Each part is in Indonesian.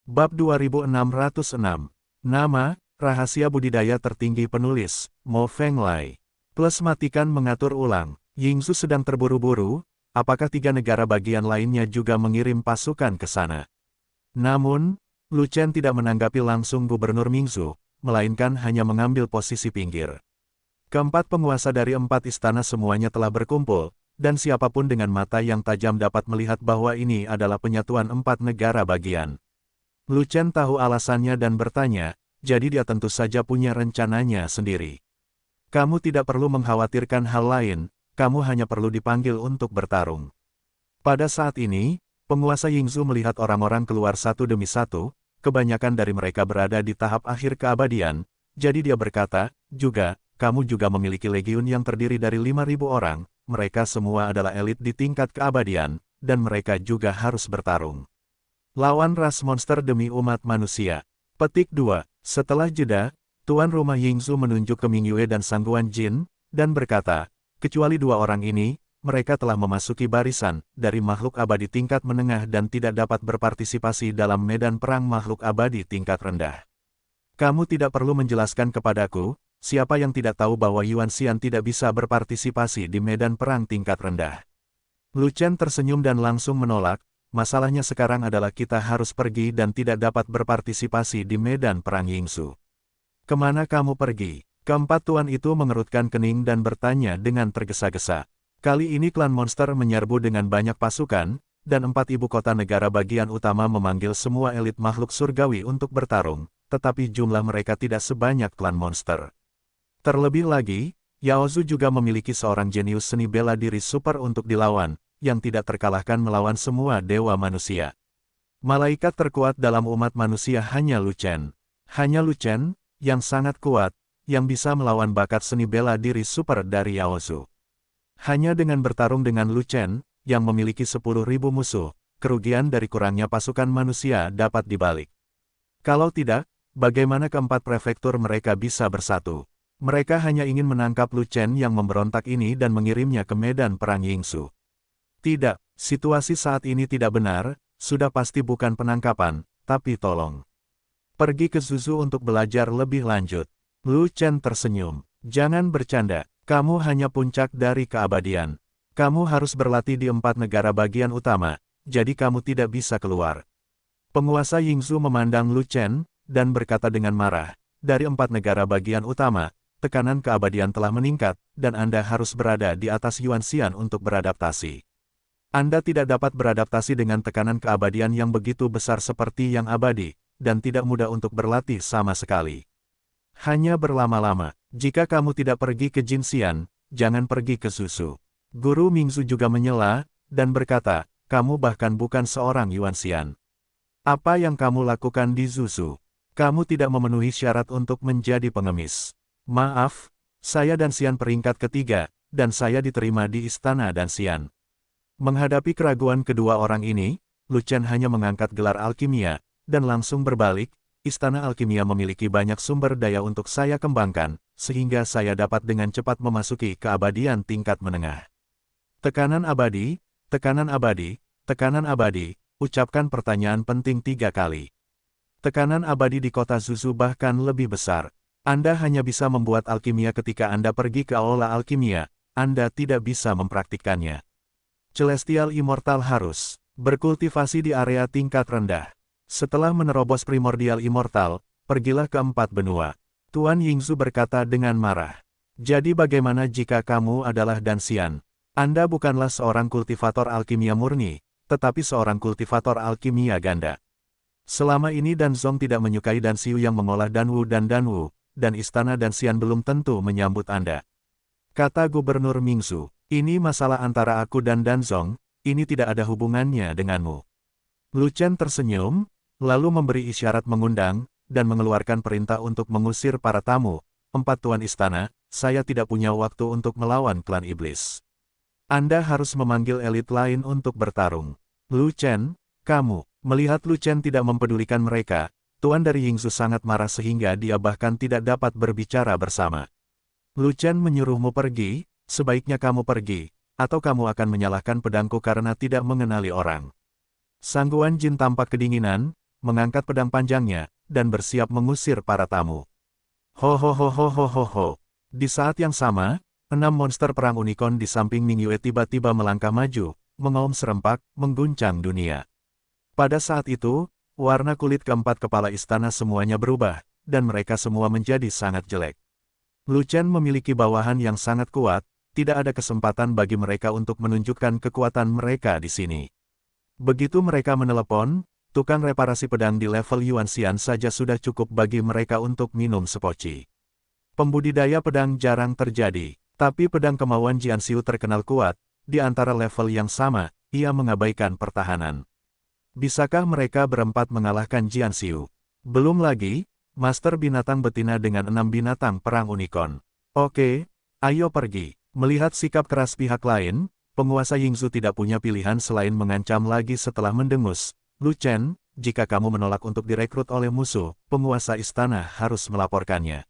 Bab 2606. Nama, rahasia budidaya tertinggi penulis, Mo Fenglai. Plus matikan mengatur ulang. Yingzu sedang terburu-buru, apakah 3 negara bagian lainnya juga mengirim pasukan ke sana? Namun, Lu Chen tidak menanggapi langsung Gubernur Mingzu, melainkan hanya mengambil posisi pinggir. Keempat penguasa dari 4 istana semuanya telah berkumpul, dan siapapun dengan mata yang tajam dapat melihat bahwa ini adalah penyatuan 4 negara bagian. Lu Chen tahu alasannya dan bertanya, jadi dia tentu saja punya rencananya sendiri. Kamu tidak perlu mengkhawatirkan hal lain, kamu hanya perlu dipanggil untuk bertarung. Pada saat ini, penguasa Yingzu melihat orang-orang keluar satu demi satu, kebanyakan dari mereka berada di tahap akhir keabadian, jadi dia berkata, kamu juga memiliki legiun yang terdiri dari 5.000 orang, mereka semua adalah elit di tingkat keabadian, dan mereka juga harus bertarung. Lawan ras monster demi umat manusia. Petik 2. Setelah jeda, tuan rumah Yingzu menunjuk ke Mingyue dan Sangguan Jin, dan berkata, kecuali 2 orang ini, mereka telah memasuki barisan dari makhluk abadi tingkat menengah dan tidak dapat berpartisipasi dalam medan perang makhluk abadi tingkat rendah. Kamu tidak perlu menjelaskan kepadaku, siapa yang tidak tahu bahwa Yuan Xian tidak bisa berpartisipasi di medan perang tingkat rendah. Lu Chen tersenyum dan langsung menolak. Masalahnya sekarang adalah kita harus pergi dan tidak dapat berpartisipasi di medan perang Yingzu. Kemana kamu pergi? Keempat tuan itu mengerutkan kening dan bertanya dengan tergesa-gesa. Kali ini klan monster menyerbu dengan banyak pasukan, dan 4 ibu kota negara bagian utama memanggil semua elit makhluk surgawi untuk bertarung, tetapi jumlah mereka tidak sebanyak klan monster. Terlebih lagi, Yaozu juga memiliki seorang jenius seni bela diri super untuk dilawan, yang tidak terkalahkan melawan semua dewa manusia. Malaikat terkuat dalam umat manusia hanya Lu Chen. Hanya Lu Chen, yang sangat kuat, yang bisa melawan bakat seni bela diri super dari Yaozu. Hanya dengan bertarung dengan Lu Chen, yang memiliki 10.000 musuh, kerugian dari kurangnya pasukan manusia dapat dibalik. Kalau tidak, bagaimana keempat prefektur mereka bisa bersatu? Mereka hanya ingin menangkap Lu Chen yang memberontak ini dan mengirimnya ke medan perang Yingzu. Tidak, situasi saat ini tidak benar, sudah pasti bukan penangkapan, tapi tolong. Pergi ke Zuzu untuk belajar lebih lanjut. Lu Chen tersenyum. Jangan bercanda, kamu hanya puncak dari keabadian. Kamu harus berlatih di 4 negara bagian utama, jadi kamu tidak bisa keluar. Penguasa Yingzu memandang Lu Chen, dan berkata dengan marah, dari 4 negara bagian utama, tekanan keabadian telah meningkat, dan Anda harus berada di atas Yuan Xian untuk beradaptasi. Anda tidak dapat beradaptasi dengan tekanan keabadian yang begitu besar seperti yang abadi, dan tidak mudah untuk berlatih sama sekali. Hanya berlama-lama, jika kamu tidak pergi ke Jin Xian, jangan pergi ke Zuzu. Guru Mingzu juga menyela, dan berkata, kamu bahkan bukan seorang Yuan Xian. Apa yang kamu lakukan di Zuzu? Kamu tidak memenuhi syarat untuk menjadi pengemis. Maaf, saya dan Xian peringkat ketiga, dan saya diterima di istana dan Xian. Menghadapi keraguan kedua orang ini, Lu Chen hanya mengangkat gelar alkimia, dan langsung berbalik, istana alkimia memiliki banyak sumber daya untuk saya kembangkan, sehingga saya dapat dengan cepat memasuki keabadian tingkat menengah. Tekanan abadi, tekanan abadi, tekanan abadi, ucapkan pertanyaan penting 3 kali. Tekanan abadi di kota Zuzu bahkan lebih besar. Anda hanya bisa membuat alkimia ketika Anda pergi ke aula alkimia, Anda tidak bisa mempraktikkannya. Celestial Immortal harus berkultivasi di area tingkat rendah. Setelah menerobos Primordial Immortal, pergilah ke 4 benua. Tuan Yingzu berkata dengan marah. Jadi bagaimana jika kamu adalah Dan Xian? Anda bukanlah seorang kultivator alkimia murni, tetapi seorang kultivator alkimia ganda. Selama ini Dan Zong tidak menyukai Dan Xiu yang mengolah Danwu, dan istana Dan Xian belum tentu menyambut Anda. Kata Gubernur Mingzu. Ini masalah antara aku dan Danzong, ini tidak ada hubungannya denganmu. Lu Chen tersenyum, lalu memberi isyarat mengundang, dan mengeluarkan perintah untuk mengusir para tamu. 4 tuan istana, saya tidak punya waktu untuk melawan klan iblis. Anda harus memanggil elit lain untuk bertarung. Lu Chen, kamu, melihat Lu Chen tidak mempedulikan mereka, tuan dari Yingzu sangat marah sehingga dia bahkan tidak dapat berbicara bersama. Lu Chen menyuruhmu pergi, sebaiknya kamu pergi, atau kamu akan menyalahkan pedangku karena tidak mengenali orang. Sangguan Jin tampak kedinginan, mengangkat pedang panjangnya, dan bersiap mengusir para tamu. Ho ho ho ho ho ho ho. Di saat yang sama, 6 monster perang unicorn di samping Mingyue tiba-tiba melangkah maju, mengaum serempak, mengguncang dunia. Pada saat itu, warna kulit keempat kepala istana semuanya berubah, dan mereka semua menjadi sangat jelek. Lu Chen memiliki bawahan yang sangat kuat, tidak ada kesempatan bagi mereka untuk menunjukkan kekuatan mereka di sini. Begitu mereka menelepon, tukang reparasi pedang di level Yuan Xian saja sudah cukup bagi mereka untuk minum sepoci. Pembudidaya pedang jarang terjadi, tapi pedang kemauan Jianxiu terkenal kuat, di antara level yang sama, ia mengabaikan pertahanan. Bisakah mereka berempat mengalahkan Jianxiu? Belum lagi, Master Binatang Betina dengan 6 binatang perang unicorn. Oke, ayo pergi. Melihat sikap keras pihak lain, penguasa Yingzhu tidak punya pilihan selain mengancam lagi setelah mendengus. Lu Chen, jika kamu menolak untuk direkrut oleh musuh, penguasa istana harus melaporkannya.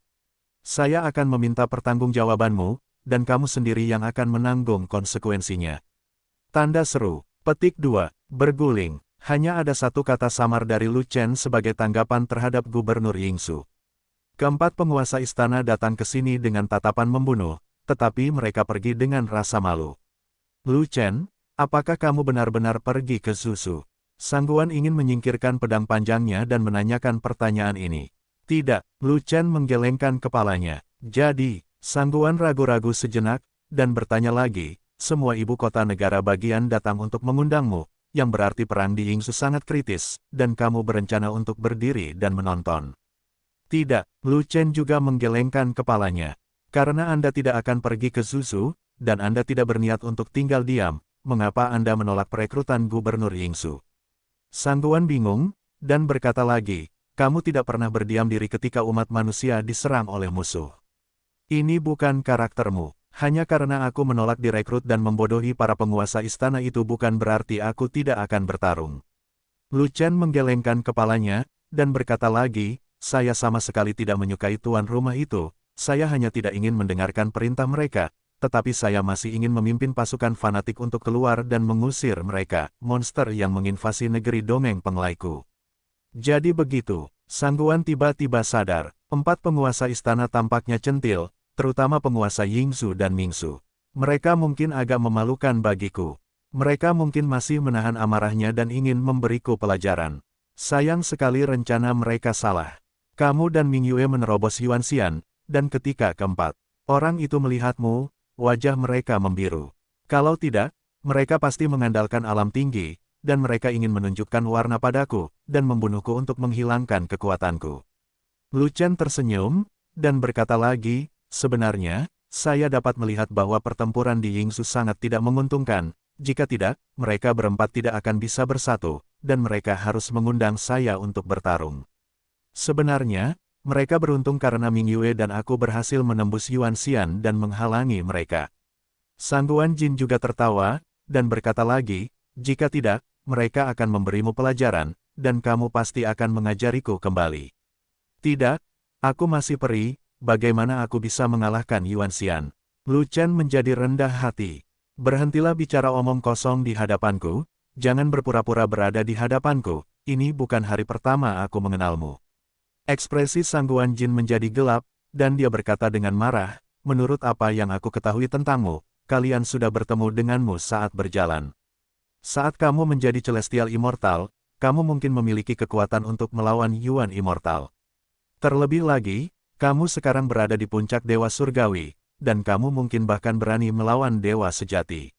Saya akan meminta pertanggungjawabanmu, dan kamu sendiri yang akan menanggung konsekuensinya. Tanda seru. Petik 2. Berguling. Hanya ada satu kata samar dari Lu Chen sebagai tanggapan terhadap Gubernur Yingzhu. Keempat penguasa istana datang ke sini dengan tatapan membunuh, tetapi mereka pergi dengan rasa malu. Lu Chen, apakah kamu benar-benar pergi ke Zuzu? Sang Guan ingin menyingkirkan pedang panjangnya dan menanyakan pertanyaan ini. Tidak, Lu Chen menggelengkan kepalanya. Jadi, Sang Guan ragu-ragu sejenak, dan bertanya lagi, semua ibu kota negara bagian datang untuk mengundangmu, yang berarti perang di Yingzhu sangat kritis, dan kamu berencana untuk berdiri dan menonton. Tidak, Lu Chen juga menggelengkan kepalanya. Karena Anda tidak akan pergi ke Zuzu, dan Anda tidak berniat untuk tinggal diam, mengapa Anda menolak perekrutan Gubernur Yingzhu? Sang Guan bingung, dan berkata lagi, kamu tidak pernah berdiam diri ketika umat manusia diserang oleh musuh. Ini bukan karaktermu. Hanya karena aku menolak direkrut dan membodohi para penguasa istana itu bukan berarti aku tidak akan bertarung. Lu Chen menggelengkan kepalanya, dan berkata lagi, saya sama sekali tidak menyukai tuan rumah itu, saya hanya tidak ingin mendengarkan perintah mereka, tetapi saya masih ingin memimpin pasukan fanatik untuk keluar dan mengusir mereka, monster yang menginvasi negeri dongeng penglaiku. Jadi begitu, Sang Guan tiba-tiba sadar, 4 penguasa istana tampaknya centil, terutama penguasa Yingzhu dan Mingzhu. Mereka mungkin agak memalukan bagiku. Mereka mungkin masih menahan amarahnya dan ingin memberiku pelajaran. Sayang sekali rencana mereka salah. Kamu dan Mingyue menerobos Yuan Xian, dan ketika keempat orang itu melihatmu, wajah mereka membiru. Kalau tidak, mereka pasti mengandalkan alam tinggi, dan mereka ingin menunjukkan warna padaku, dan membunuhku untuk menghilangkan kekuatanku. Lu Chen tersenyum, dan berkata lagi, sebenarnya, saya dapat melihat bahwa pertempuran di Yingzhu sangat tidak menguntungkan, jika tidak, mereka berempat tidak akan bisa bersatu, dan mereka harus mengundang saya untuk bertarung. Sebenarnya, mereka beruntung karena Mingyue dan aku berhasil menembus Yuan Xian dan menghalangi mereka. Sang Guan Jin juga tertawa, dan berkata lagi, jika tidak, mereka akan memberimu pelajaran, dan kamu pasti akan mengajariku kembali. Tidak, aku masih perih, bagaimana aku bisa mengalahkan Yuan Xian? Lu Chen menjadi rendah hati. Berhentilah bicara omong kosong di hadapanku, jangan berpura-pura berada di hadapanku, ini bukan hari pertama aku mengenalmu. Ekspresi Sang Guan Jin menjadi gelap, dan dia berkata dengan marah, menurut apa yang aku ketahui tentangmu, kalian sudah bertemu denganmu saat berjalan. Saat kamu menjadi Celestial Immortal, kamu mungkin memiliki kekuatan untuk melawan Yuan Immortal. Terlebih lagi, kamu sekarang berada di puncak Dewa Surgawi, dan kamu mungkin bahkan berani melawan Dewa Sejati.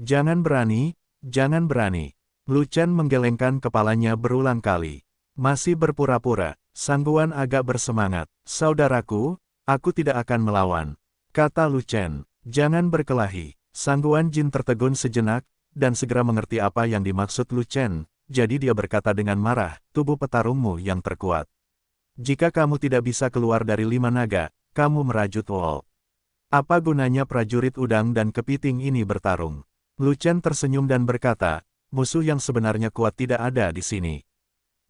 Jangan berani, jangan berani. Lu Chen menggelengkan kepalanya berulang kali. Masih berpura-pura, Sang Guan agak bersemangat. Saudaraku, aku tidak akan melawan. Kata Lu Chen, jangan berkelahi. Sang Guan Jin tertegun sejenak, dan segera mengerti apa yang dimaksud Lu Chen, jadi dia berkata dengan marah, tubuh petarungmu yang terkuat. Jika kamu tidak bisa keluar dari 5 naga, kamu merajut wall. Apa gunanya prajurit udang dan kepiting ini bertarung? Lu Chen tersenyum dan berkata, musuh yang sebenarnya kuat tidak ada di sini.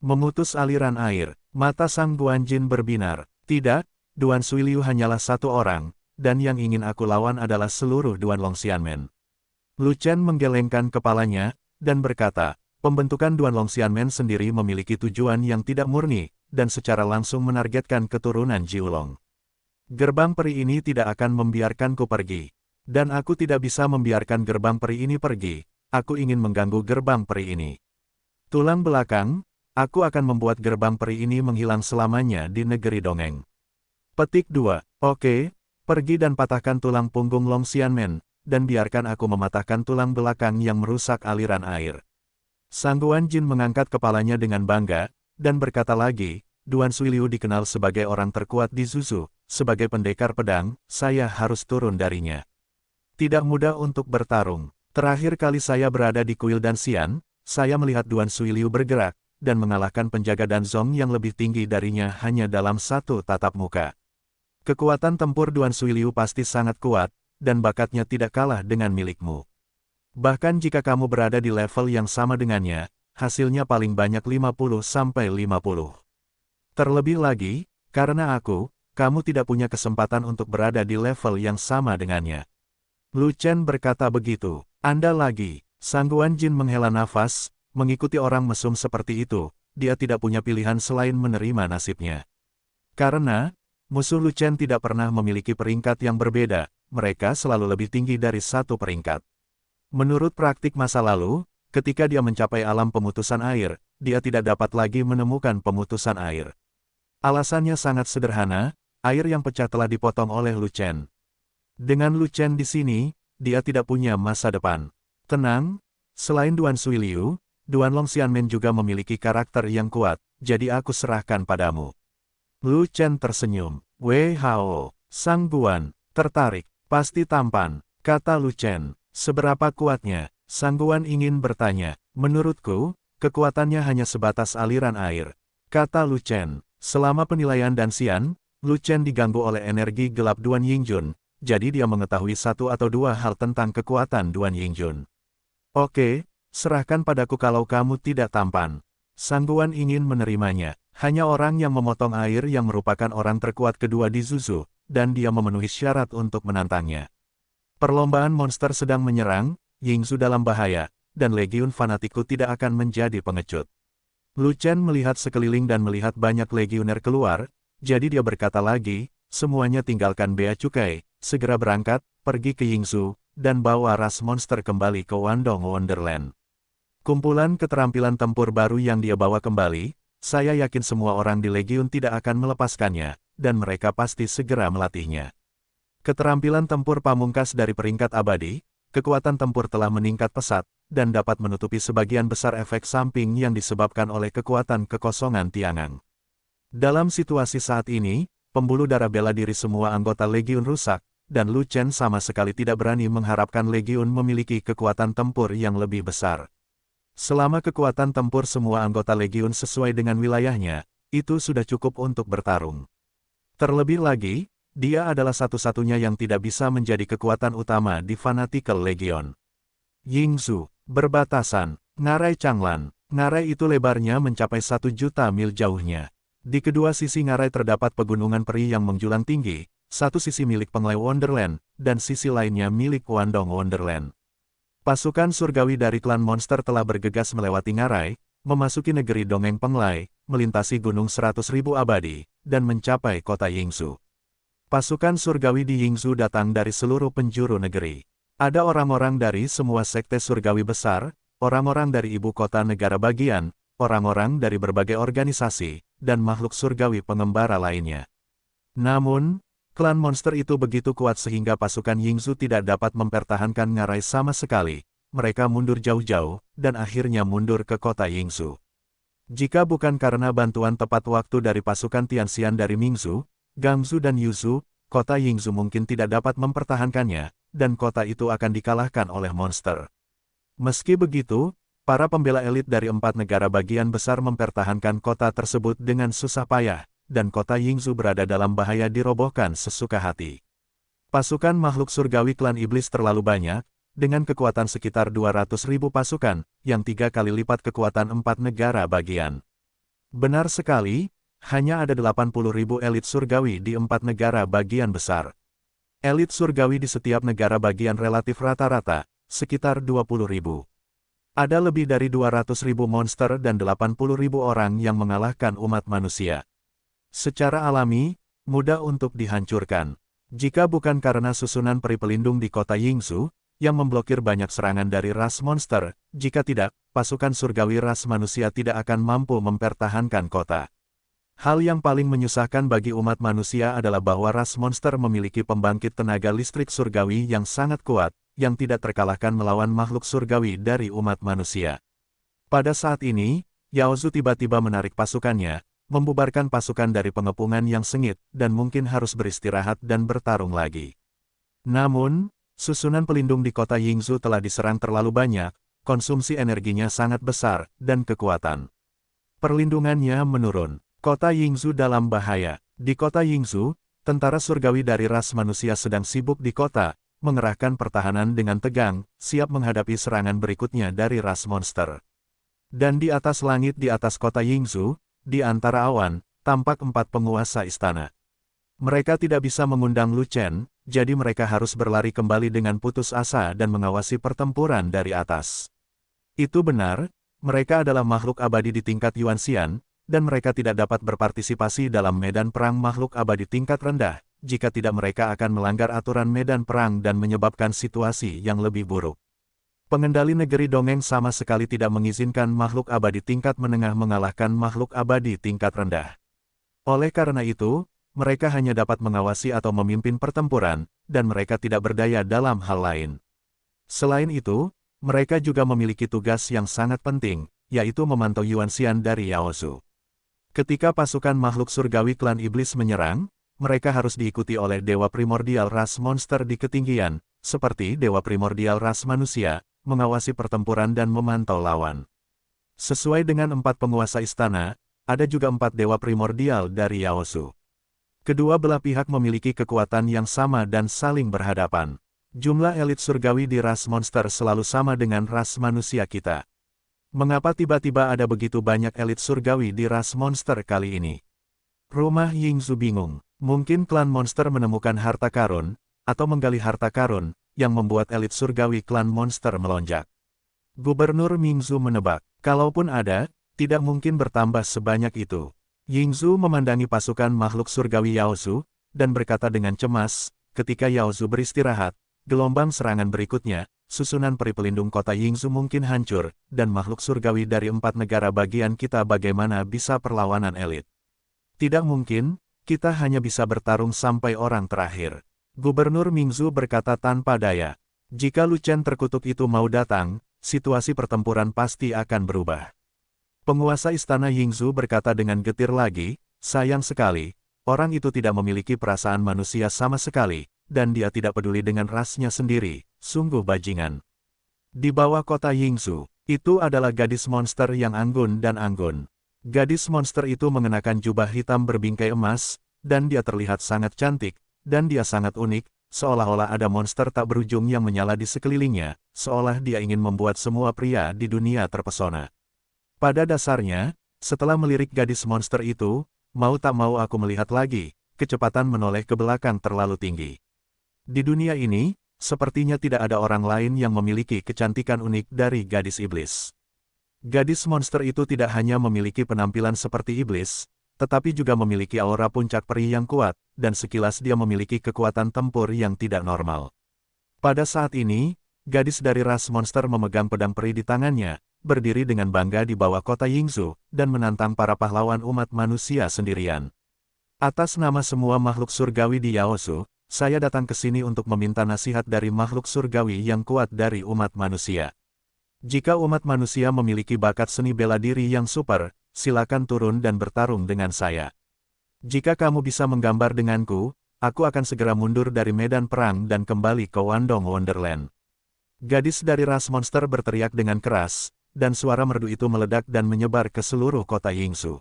Memutus aliran air, mata Sang Guan Jin berbinar, tidak, Duan Suiliu hanyalah satu orang, dan yang ingin aku lawan adalah seluruh Duan Longxianmen. Lu Chen menggelengkan kepalanya, dan berkata, Pembentukan Duan Longxianmen sendiri memiliki tujuan yang tidak murni, dan secara langsung menargetkan keturunan Jiulong. Gerbang peri ini tidak akan membiarkanku pergi. Dan aku tidak bisa membiarkan gerbang peri ini pergi, aku ingin mengganggu gerbang peri ini. Tulang belakang, aku akan membuat gerbang peri ini menghilang selamanya di negeri dongeng. Petik 2. Oke, pergi dan patahkan tulang punggung Longxianmen, dan biarkan aku mematahkan tulang belakang yang merusak aliran air. Sangguan Jin mengangkat kepalanya dengan bangga, dan berkata lagi, Duan Suiliu dikenal sebagai orang terkuat di Zuzu, sebagai pendekar pedang, saya harus turun darinya. Tidak mudah untuk bertarung. Terakhir kali saya berada di Kuil Danxian, saya melihat Duan Suiliu bergerak, dan mengalahkan penjaga Danzong yang lebih tinggi darinya hanya dalam satu tatap muka. Kekuatan tempur Duan Suiliu pasti sangat kuat, dan bakatnya tidak kalah dengan milikmu. Bahkan jika kamu berada di level yang sama dengannya, hasilnya paling banyak 50-50. Terlebih lagi, karena kamu tidak punya kesempatan untuk berada di level yang sama dengannya. Lu Chen berkata begitu. Anda lagi. Sangguan Jin menghela nafas, mengikuti orang mesum seperti itu, dia tidak punya pilihan selain menerima nasibnya. Karena, musuh Lu Chen tidak pernah memiliki peringkat yang berbeda, mereka selalu lebih tinggi dari satu peringkat. Menurut praktik masa lalu, ketika dia mencapai alam pemutusan air, dia tidak dapat lagi menemukan pemutusan air. Alasannya sangat sederhana, air yang pecah telah dipotong oleh Lu Chen. Dengan Lu Chen di sini, dia tidak punya masa depan. Tenang, selain Duan Suiliu, Duan Longxianmen juga memiliki karakter yang kuat, jadi aku serahkan padamu. Lu Chen tersenyum. Wei Hao, Sang Guan, tertarik, pasti tampan, kata Lu Chen. Seberapa kuatnya? Sang Guan ingin bertanya. Menurutku, kekuatannya hanya sebatas aliran air, kata Lu Chen. Selama penilaian Danxian, Lu Chen diganggu oleh energi gelap Duan Yingjun, jadi dia mengetahui satu atau dua hal tentang kekuatan Duan Yingjun. Oke, serahkan padaku kalau kamu tidak tampan. Sang Guan ingin menerimanya. Hanya orang yang memotong air yang merupakan orang terkuat kedua di Zuzu, dan dia memenuhi syarat untuk menantangnya. Perlombaan monster sedang menyerang, Yingzu dalam bahaya, dan legiun fanatiku tidak akan menjadi pengecut. Lu Chen melihat sekeliling dan melihat banyak legioner keluar, jadi dia berkata lagi, semuanya tinggalkan bea cukai, segera berangkat, pergi ke Yingzu, dan bawa ras monster kembali ke Wandong Wonderland. Kumpulan keterampilan tempur baru yang dia bawa kembali, saya yakin semua orang di legiun tidak akan melepaskannya, dan mereka pasti segera melatihnya. Keterampilan tempur pamungkas dari peringkat abadi, kekuatan tempur telah meningkat pesat, dan dapat menutupi sebagian besar efek samping yang disebabkan oleh kekuatan kekosongan Tiangang. Dalam situasi saat ini, pembuluh darah bela diri semua anggota legiun rusak, dan Lu Chen sama sekali tidak berani mengharapkan legiun memiliki kekuatan tempur yang lebih besar. Selama kekuatan tempur semua anggota legiun sesuai dengan wilayahnya, itu sudah cukup untuk bertarung. Terlebih lagi, dia adalah satu-satunya yang tidak bisa menjadi kekuatan utama di Fanatical Legion. Yingzu, berbatasan, Ngarai Changlan. Ngarai itu lebarnya mencapai 1 juta mil jauhnya. Di kedua sisi Ngarai terdapat pegunungan peri yang menjulang tinggi, satu sisi milik Penglai Wonderland, dan sisi lainnya milik Wandong Wonderland. Pasukan surgawi dari klan monster telah bergegas melewati Ngarai, memasuki negeri dongeng Penglai, melintasi gunung 100.000 abadi, dan mencapai kota Yingzu. Pasukan surgawi di Yingzu datang dari seluruh penjuru negeri. Ada orang-orang dari semua sekte surgawi besar, orang-orang dari ibu kota negara bagian, orang-orang dari berbagai organisasi, dan makhluk surgawi pengembara lainnya. Namun, klan monster itu begitu kuat sehingga pasukan Yingzu tidak dapat mempertahankan Ngarai sama sekali. Mereka mundur jauh-jauh, dan akhirnya mundur ke kota Yingzu. Jika bukan karena bantuan tepat waktu dari pasukan Tianxian dari Mingzu, Gangzu dan Yuzu, kota Yingzu mungkin tidak dapat mempertahankannya, dan kota itu akan dikalahkan oleh monster. Meski begitu, para pembela elit dari 4 negara bagian besar mempertahankan kota tersebut dengan susah payah, dan kota Yingzu berada dalam bahaya dirobohkan sesuka hati. Pasukan makhluk surgawi klan iblis terlalu banyak, dengan kekuatan sekitar 200.000 pasukan, yang 3 kali lipat kekuatan 4 negara bagian. Benar sekali, hanya ada 80.000 elit surgawi di 4 negara bagian besar. Elit surgawi di setiap negara bagian relatif rata-rata, sekitar 20.000. Ada lebih dari 200.000 monster dan 80.000 orang yang mengalahkan umat manusia. Secara alami, mudah untuk dihancurkan. Jika bukan karena susunan peri pelindung di kota Yingzhou, yang memblokir banyak serangan dari ras monster, jika tidak, pasukan surgawi ras manusia tidak akan mampu mempertahankan kota. Hal yang paling menyusahkan bagi umat manusia adalah bahwa ras monster memiliki pembangkit tenaga listrik surgawi yang sangat kuat, yang tidak terkalahkan melawan makhluk surgawi dari umat manusia. Pada saat ini, Yao Zhu tiba-tiba menarik pasukannya, membubarkan pasukan dari pengepungan yang sengit, dan mungkin harus beristirahat dan bertarung lagi. Namun, susunan pelindung di kota Yingzhou telah diserang terlalu banyak, konsumsi energinya sangat besar, dan kekuatan perlindungannya menurun. Kota Yingzhou dalam bahaya. Di kota Yingzhou, tentara surgawi dari ras manusia sedang sibuk di kota, mengerahkan pertahanan dengan tegang, siap menghadapi serangan berikutnya dari ras monster. Dan di atas langit di atas kota Yingzhou, di antara awan, tampak 4 penguasa istana. Mereka tidak bisa mengundang Lu Chen, jadi mereka harus berlari kembali dengan putus asa dan mengawasi pertempuran dari atas. Itu benar, mereka adalah makhluk abadi di tingkat Yuanxian, dan mereka tidak dapat berpartisipasi dalam medan perang makhluk abadi tingkat rendah, jika tidak mereka akan melanggar aturan medan perang dan menyebabkan situasi yang lebih buruk. Pengendali negeri dongeng sama sekali tidak mengizinkan makhluk abadi tingkat menengah mengalahkan makhluk abadi tingkat rendah. Oleh karena itu, mereka hanya dapat mengawasi atau memimpin pertempuran, dan mereka tidak berdaya dalam hal lain. Selain itu, mereka juga memiliki tugas yang sangat penting, yaitu memantau Yuanxian dari Yao Zhu. Ketika pasukan makhluk surgawi klan iblis menyerang, mereka harus diikuti oleh dewa primordial ras monster di ketinggian, seperti dewa primordial ras manusia, mengawasi pertempuran dan memantau lawan. Sesuai dengan 4 penguasa istana, ada juga 4 dewa primordial dari Yao Zhu. Kedua belah pihak memiliki kekuatan yang sama dan saling berhadapan. Jumlah elit surgawi di ras monster selalu sama dengan ras manusia kita. Mengapa tiba-tiba ada begitu banyak elit surgawi di ras monster kali ini? Rumah Yingzhou bingung. Mungkin klan monster menemukan harta karun, atau menggali harta karun, yang membuat elit surgawi klan monster melonjak. Gubernur Mingzhu menebak, kalaupun ada, tidak mungkin bertambah sebanyak itu. Yingzhou memandangi pasukan makhluk surgawi Yao Zhu, dan berkata dengan cemas, ketika Yao Zhu beristirahat, gelombang serangan berikutnya, susunan peri pelindung kota Yingzhou mungkin hancur, dan makhluk surgawi dari 4 negara bagian kita bagaimana bisa perlawanan elit. Tidak mungkin, kita hanya bisa bertarung sampai orang terakhir. Gubernur Mingzhu berkata tanpa daya. Jika Lu Chen terkutuk itu mau datang, situasi pertempuran pasti akan berubah. Penguasa istana Yingzhou berkata dengan getir lagi, sayang sekali, orang itu tidak memiliki perasaan manusia sama sekali, dan dia tidak peduli dengan rasnya sendiri, sungguh bajingan. Di bawah kota Yingzhou, itu adalah gadis monster yang anggun dan anggun. Gadis monster itu mengenakan jubah hitam berbingkai emas, dan dia terlihat sangat cantik, dan dia sangat unik, seolah-olah ada monster tak berujung yang menyala di sekelilingnya, seolah dia ingin membuat semua pria di dunia terpesona. Pada dasarnya, setelah melirik gadis monster itu, mau tak mau aku melihat lagi, kecepatan menoleh ke belakang terlalu tinggi. Di dunia ini, sepertinya tidak ada orang lain yang memiliki kecantikan unik dari gadis iblis. Gadis monster itu tidak hanya memiliki penampilan seperti iblis, tetapi juga memiliki aura puncak peri yang kuat, dan sekilas dia memiliki kekuatan tempur yang tidak normal. Pada saat ini, gadis dari ras monster memegang pedang peri di tangannya, berdiri dengan bangga di bawah kota Yingzhou, dan menantang para pahlawan umat manusia sendirian. Atas nama semua makhluk surgawi di Yao Zhu, saya datang ke sini untuk meminta nasihat dari makhluk surgawi yang kuat dari umat manusia. Jika umat manusia memiliki bakat seni bela diri yang super, silakan turun dan bertarung dengan saya. Jika kamu bisa menggambar denganku, aku akan segera mundur dari medan perang dan kembali ke Wandong Wonderland. Gadis dari ras monster berteriak dengan keras, dan suara merdu itu meledak dan menyebar ke seluruh kota Yingzhou.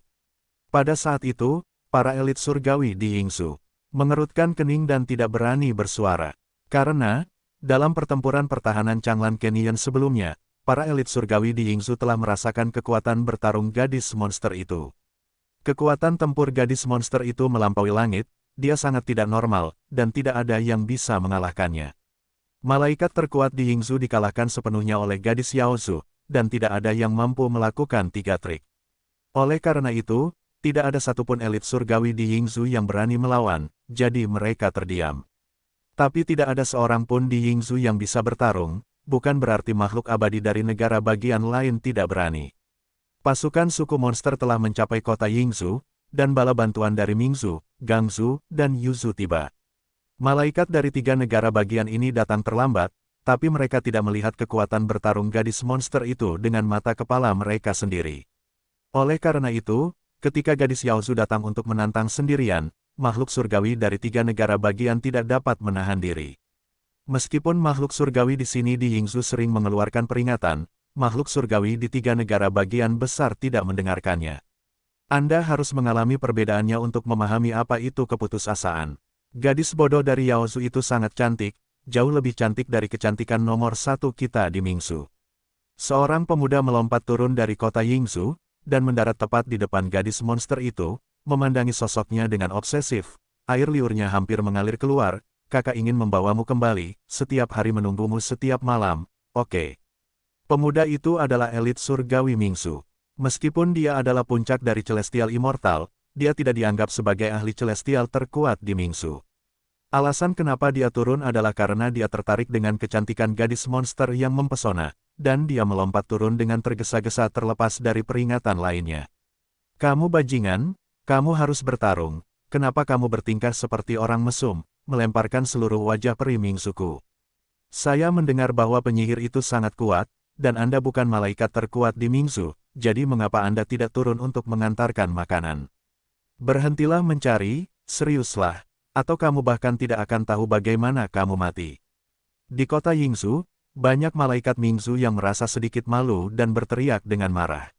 Pada saat itu, para elit surgawi di Yingzhou mengerutkan kening dan tidak berani bersuara. Karena, dalam pertempuran pertahanan Changlan Canyon sebelumnya, para elit surgawi di Yingzhou telah merasakan kekuatan bertarung gadis monster itu. Kekuatan tempur gadis monster itu melampaui langit, dia sangat tidak normal, dan tidak ada yang bisa mengalahkannya. Malaikat terkuat di Yingzhou dikalahkan sepenuhnya oleh gadis Yao Zhu, dan tidak ada yang mampu melakukan 3 trik. Oleh karena itu, tidak ada satupun elit surgawi di Yingzhou yang berani melawan, jadi mereka terdiam. Tapi tidak ada seorang pun di Yingzhou yang bisa bertarung, bukan berarti makhluk abadi dari negara bagian lain tidak berani. Pasukan suku monster telah mencapai kota Yingzhou, dan bala bantuan dari Mingzhou, Gangzhou, dan Yuzhou tiba. Malaikat dari 3 negara bagian ini datang terlambat, tapi mereka tidak melihat kekuatan bertarung gadis monster itu dengan mata kepala mereka sendiri. Oleh karena itu, ketika gadis Yaozu datang untuk menantang sendirian, makhluk surgawi dari 3 negara bagian tidak dapat menahan diri. Meskipun makhluk surgawi di sini di Yingzhou sering mengeluarkan peringatan, makhluk surgawi di 3 negara bagian besar tidak mendengarkannya. Anda harus mengalami perbedaannya untuk memahami apa itu keputusasaan. Gadis bodoh dari Yaozu itu sangat cantik, jauh lebih cantik dari kecantikan nomor 1 kita di Mingzhou. Seorang pemuda melompat turun dari kota Yingzhou, dan mendarat tepat di depan gadis monster itu, memandangi sosoknya dengan obsesif. Air liurnya hampir mengalir keluar. Kakak ingin membawamu kembali, setiap hari menunggumu setiap malam, oke. Pemuda itu adalah elit surgawi Mingzhou. Meskipun dia adalah puncak dari Celestial Immortal, dia tidak dianggap sebagai ahli Celestial terkuat di Mingzhou. Alasan kenapa dia turun adalah karena dia tertarik dengan kecantikan gadis monster yang mempesona, dan dia melompat turun dengan tergesa-gesa terlepas dari peringatan lainnya. Kamu bajingan, kamu harus bertarung, kenapa kamu bertingkah seperti orang mesum, melemparkan seluruh wajah peri Mingzhouku. Saya mendengar bahwa penyihir itu sangat kuat, dan Anda bukan malaikat terkuat di Mingzhou, jadi mengapa Anda tidak turun untuk mengantarkan makanan? Berhentilah mencari, seriuslah, atau kamu bahkan tidak akan tahu bagaimana kamu mati. Di kota Yingzhou, banyak malaikat Mingzhou yang merasa sedikit malu dan berteriak dengan marah.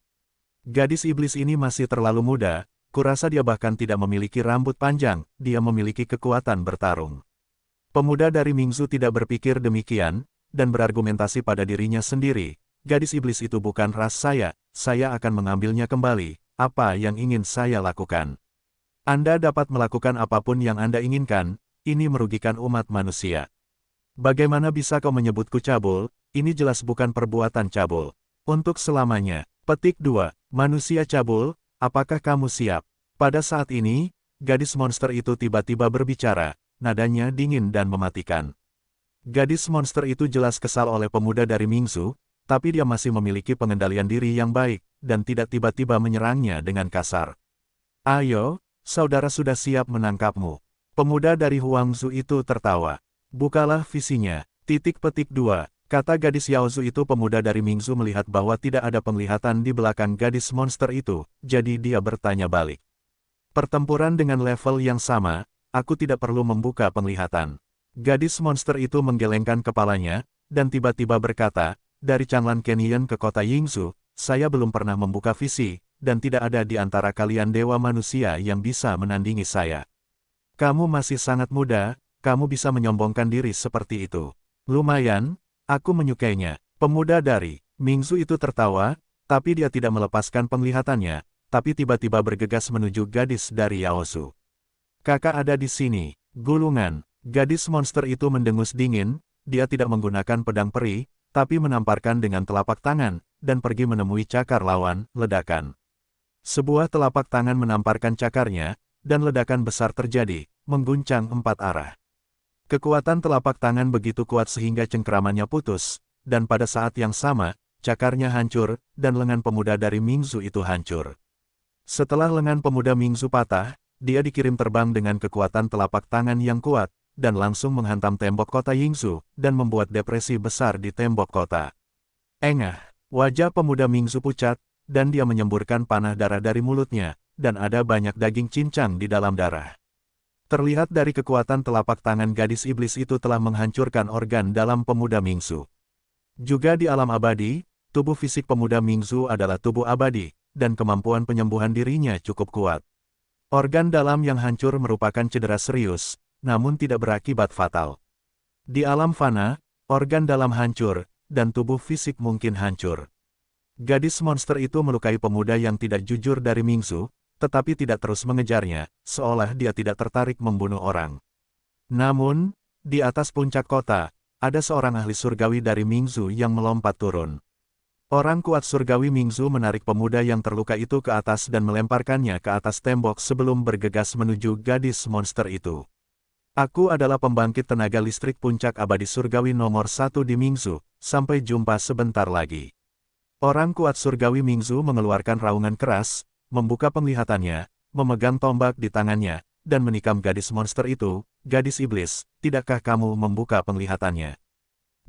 Gadis iblis ini masih terlalu muda, kurasa dia bahkan tidak memiliki rambut panjang, dia memiliki kekuatan bertarung. Pemuda dari Mingzhou tidak berpikir demikian, dan berargumentasi pada dirinya sendiri, gadis iblis itu bukan ras saya akan mengambilnya kembali, apa yang ingin saya lakukan? Anda dapat melakukan apapun yang Anda inginkan, ini merugikan umat manusia. Bagaimana bisa kau menyebutku cabul, ini jelas bukan perbuatan cabul. Untuk selamanya. Petik 2, manusia cabul, apakah kamu siap? Pada saat ini, gadis monster itu tiba-tiba berbicara, nadanya dingin dan mematikan. Gadis monster itu jelas kesal oleh pemuda dari Mingzhou, tapi dia masih memiliki pengendalian diri yang baik, dan tidak tiba-tiba menyerangnya dengan kasar. Ayo, saudara sudah siap menangkapmu. Pemuda dari Huangzhou itu tertawa. Bukalah visinya. Petik 2. Kata gadis Yaozu itu. Pemuda dari Mingzhou melihat bahwa tidak ada penglihatan di belakang gadis monster itu, jadi dia bertanya balik. Pertempuran dengan level yang sama, aku tidak perlu membuka penglihatan. Gadis monster itu menggelengkan kepalanya, dan tiba-tiba berkata, dari Changlan Canyon ke kota Yingzhou, saya belum pernah membuka visi, dan tidak ada di antara kalian dewa manusia yang bisa menandingi saya. Kamu masih sangat muda, kamu bisa menyombongkan diri seperti itu. Lumayan, aku menyukainya. Pemuda dari Mingzhou itu tertawa, tapi dia tidak melepaskan penglihatannya, tapi tiba-tiba bergegas menuju gadis dari Yaozu. Kakak ada di sini, gulungan. Gadis monster itu mendengus dingin, dia tidak menggunakan pedang peri, tapi menamparkan dengan telapak tangan, dan pergi menemui cakar lawan, ledakan. Sebuah telapak tangan menamparkan cakarnya, dan ledakan besar terjadi, mengguncang 4 arah. Kekuatan telapak tangan begitu kuat sehingga cengkeramannya putus, dan pada saat yang sama, cakarnya hancur, dan lengan pemuda dari Mingzhou itu hancur. Setelah lengan pemuda Mingzhou patah, dia dikirim terbang dengan kekuatan telapak tangan yang kuat, dan langsung menghantam tembok kota Yingzhou, dan membuat depresi besar di tembok kota. Engah, wajah pemuda Mingzhou pucat, dan dia menyemburkan panah darah dari mulutnya, dan ada banyak daging cincang di dalam darah. Terlihat dari kekuatan telapak tangan gadis iblis itu telah menghancurkan organ dalam pemuda Mingzhou. Juga di alam abadi, tubuh fisik pemuda Mingzhou adalah tubuh abadi, dan kemampuan penyembuhan dirinya cukup kuat. Organ dalam yang hancur merupakan cedera serius, namun tidak berakibat fatal. Di alam fana, organ dalam hancur, dan tubuh fisik mungkin hancur. Gadis monster itu melukai pemuda yang tidak jujur dari Mingzhou, tetapi tidak terus mengejarnya, seolah dia tidak tertarik membunuh orang. Namun, di atas puncak kota, ada seorang ahli surgawi dari Mingzhou yang melompat turun. Orang kuat surgawi Mingzu menarik pemuda yang terluka itu ke atas dan melemparkannya ke atas tembok sebelum bergegas menuju gadis monster itu. Aku adalah pembangkit tenaga listrik puncak abadi surgawi nomor 1 di Mingzu, sampai jumpa sebentar lagi. Orang kuat surgawi Mingzu mengeluarkan raungan keras, membuka penglihatannya, memegang tombak di tangannya, dan menikam gadis monster itu. Gadis iblis, tidakkah kamu membuka penglihatannya?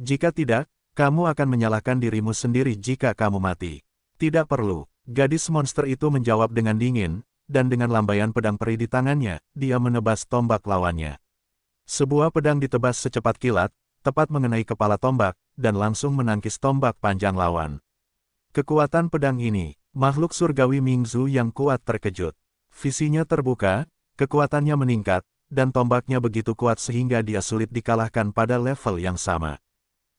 Jika tidak, kamu akan menyalahkan dirimu sendiri jika kamu mati. Tidak perlu, gadis monster itu menjawab dengan dingin, dan dengan lambaian pedang peri di tangannya, dia menebas tombak lawannya. Sebuah pedang ditebas secepat kilat, tepat mengenai kepala tombak, dan langsung menangkis tombak panjang lawan. Kekuatan pedang ini, makhluk surgawi Mingzu yang kuat terkejut. Visinya terbuka, kekuatannya meningkat, dan tombaknya begitu kuat sehingga dia sulit dikalahkan pada level yang sama.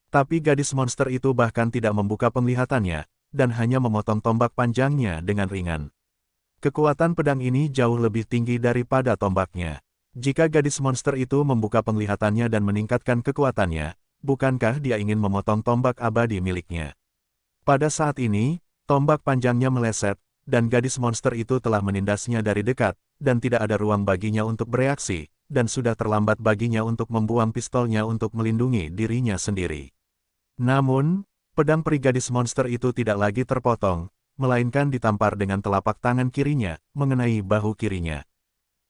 Tapi gadis monster itu bahkan tidak membuka penglihatannya, dan hanya memotong tombak panjangnya dengan ringan. Kekuatan pedang ini jauh lebih tinggi daripada tombaknya. Jika gadis monster itu membuka penglihatannya dan meningkatkan kekuatannya, bukankah dia ingin memotong tombak abadi miliknya? Pada saat ini, tombak panjangnya meleset, dan gadis monster itu telah menindasnya dari dekat, dan tidak ada ruang baginya untuk bereaksi, dan sudah terlambat baginya untuk membuang pistolnya untuk melindungi dirinya sendiri. Namun, pedang peri gadis monster itu tidak lagi terpotong, melainkan ditampar dengan telapak tangan kirinya, mengenai bahu kirinya.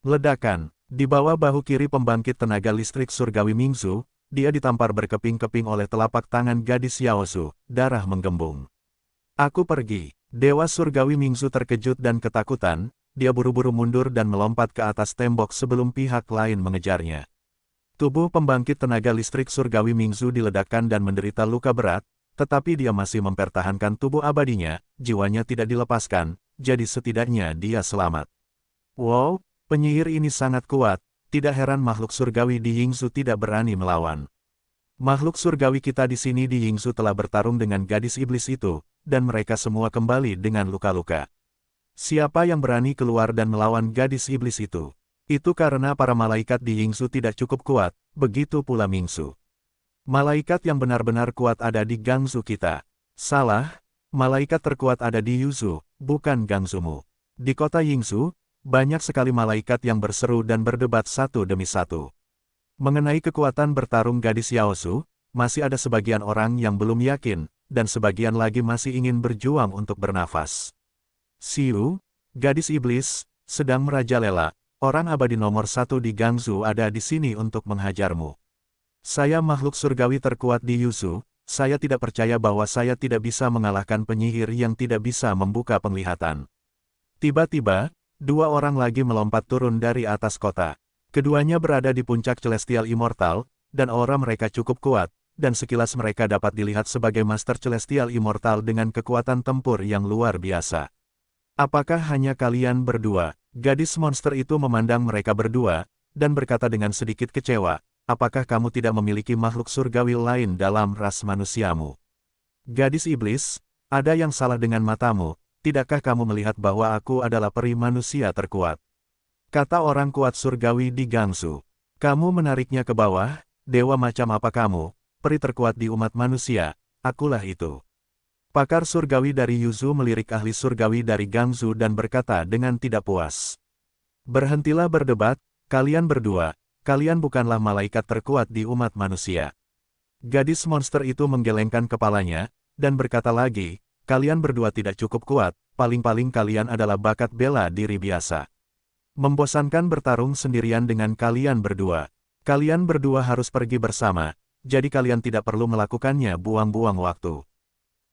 Ledakan, di bawah bahu kiri pembangkit tenaga listrik surgawi Mingzu, dia ditampar berkeping-keping oleh telapak tangan gadis Yaosu, darah menggembung. Aku pergi. Dewa surgawi Mingzu terkejut dan ketakutan, dia buru-buru mundur dan melompat ke atas tembok sebelum pihak lain mengejarnya. Tubuh pembangkit tenaga listrik surgawi Mingzu diledakkan dan menderita luka berat, tetapi dia masih mempertahankan tubuh abadinya, jiwanya tidak dilepaskan, jadi setidaknya dia selamat. Wow, penyihir ini sangat kuat, tidak heran makhluk surgawi di Yingzu tidak berani melawan. Makhluk surgawi kita di sini di Yingzu telah bertarung dengan gadis iblis itu, dan mereka semua kembali dengan luka-luka. Siapa yang berani keluar dan melawan gadis iblis itu? Itu karena para malaikat di Yingzu tidak cukup kuat, begitu pula Mingzu. Malaikat yang benar-benar kuat ada di Gangzu kita. Salah, malaikat terkuat ada di Yuzu, bukan Gangzumu. Di kota Yingzu, banyak sekali malaikat yang berseru dan berdebat satu demi satu. Mengenai kekuatan bertarung gadis Yaosu, masih ada sebagian orang yang belum yakin, dan sebagian lagi masih ingin berjuang untuk bernafas. Xiu, gadis iblis, sedang merajalela, orang abadi nomor 1 di Gangzu ada di sini untuk menghajarmu. Saya makhluk surgawi terkuat di Yuzu, saya tidak percaya bahwa saya tidak bisa mengalahkan penyihir yang tidak bisa membuka penglihatan. Tiba-tiba, dua orang lagi melompat turun dari atas kota. Keduanya berada di puncak Celestial Immortal, dan aura mereka cukup kuat, dan sekilas mereka dapat dilihat sebagai Master Celestial Immortal dengan kekuatan tempur yang luar biasa. Apakah hanya kalian berdua? Gadis monster itu memandang mereka berdua, dan berkata dengan sedikit kecewa, apakah kamu tidak memiliki makhluk surgawi lain dalam ras manusiamu? Gadis iblis, ada yang salah dengan matamu, tidakkah kamu melihat bahwa aku adalah peri manusia terkuat? Kata orang kuat surgawi di Gangzu. Kamu menariknya ke bawah, dewa macam apa kamu? Peri terkuat di umat manusia, akulah itu. Pakar surgawi dari Yuzu melirik ahli surgawi dari Gangzu dan berkata dengan tidak puas. Berhentilah berdebat, kalian berdua, kalian bukanlah malaikat terkuat di umat manusia. Gadis monster itu menggelengkan kepalanya, dan berkata lagi, kalian berdua tidak cukup kuat, paling-paling kalian adalah bakat bela diri biasa. Membosankan bertarung sendirian dengan kalian berdua. Kalian berdua harus pergi bersama, jadi kalian tidak perlu melakukannya buang-buang waktu.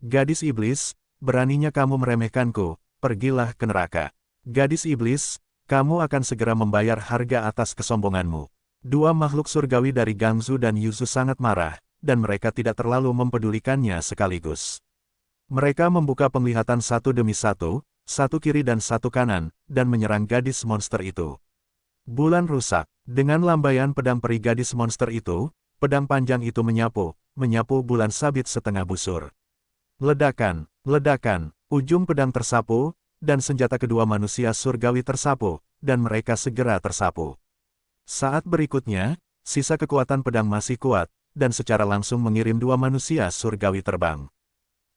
Gadis iblis, beraninya kamu meremehkanku, pergilah ke neraka. Gadis iblis, kamu akan segera membayar harga atas kesombonganmu. Dua makhluk surgawi dari Gangzu dan Yuzu sangat marah, dan mereka tidak terlalu mempedulikannya sekaligus. Mereka membuka penglihatan satu demi satu kiri dan satu kanan, dan menyerang gadis monster itu. Bulan rusak, dengan lambaian pedang peri gadis monster itu, pedang panjang itu menyapu bulan sabit setengah busur. Ledakan, ledakan, ujung pedang tersapu, dan senjata kedua manusia surgawi tersapu, dan mereka segera tersapu. Saat berikutnya, sisa kekuatan pedang masih kuat, dan secara langsung mengirim dua manusia surgawi terbang.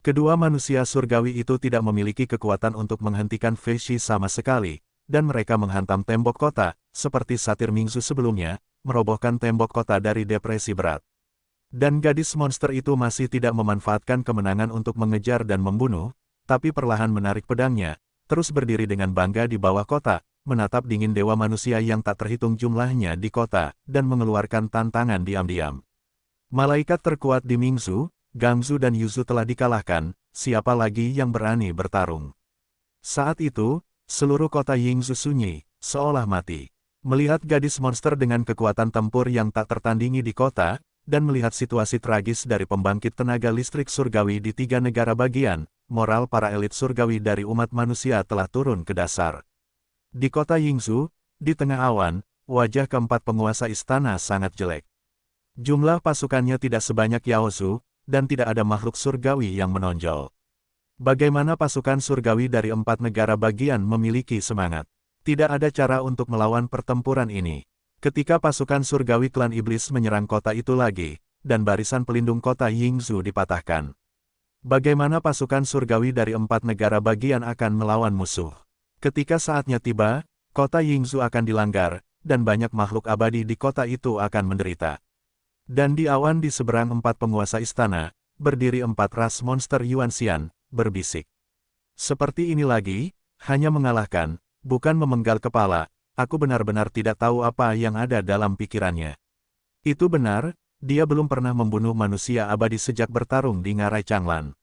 Kedua manusia surgawi itu tidak memiliki kekuatan untuk menghentikan Fei Shi sama sekali, dan mereka menghantam tembok kota, seperti satir Mingzu sebelumnya, merobohkan tembok kota dari depresi berat. Dan gadis monster itu masih tidak memanfaatkan kemenangan untuk mengejar dan membunuh, tapi perlahan menarik pedangnya, terus berdiri dengan bangga di bawah kota, menatap dingin dewa manusia yang tak terhitung jumlahnya di kota, dan mengeluarkan tantangan diam-diam. Malaikat terkuat di Mingzu, Gangzu dan Yuzu telah dikalahkan, siapa lagi yang berani bertarung? Saat itu, seluruh kota Yingzu sunyi, seolah mati. Melihat gadis monster dengan kekuatan tempur yang tak tertandingi di kota, dan melihat situasi tragis dari pembangkit tenaga listrik surgawi di 3 negara bagian, moral para elit surgawi dari umat manusia telah turun ke dasar. Di kota Yingzu, di tengah awan, wajah keempat penguasa istana sangat jelek. Jumlah pasukannya tidak sebanyak Yaozu, dan tidak ada makhluk surgawi yang menonjol. Bagaimana pasukan surgawi dari 4 negara bagian memiliki semangat? Tidak ada cara untuk melawan pertempuran ini. Ketika pasukan surgawi klan iblis menyerang kota itu lagi, dan barisan pelindung kota Yingzu dipatahkan. Bagaimana pasukan surgawi dari 4 negara bagian akan melawan musuh? Ketika saatnya tiba, kota Yingzu akan dilanggar, dan banyak makhluk abadi di kota itu akan menderita. Dan di awan di seberang 4 penguasa istana, berdiri 4 ras monster Yuanxian, berbisik. Seperti ini lagi, hanya mengalahkan, bukan memenggal kepala, aku benar-benar tidak tahu apa yang ada dalam pikirannya. Itu benar, dia belum pernah membunuh manusia abadi sejak bertarung di Ngarai Changlan.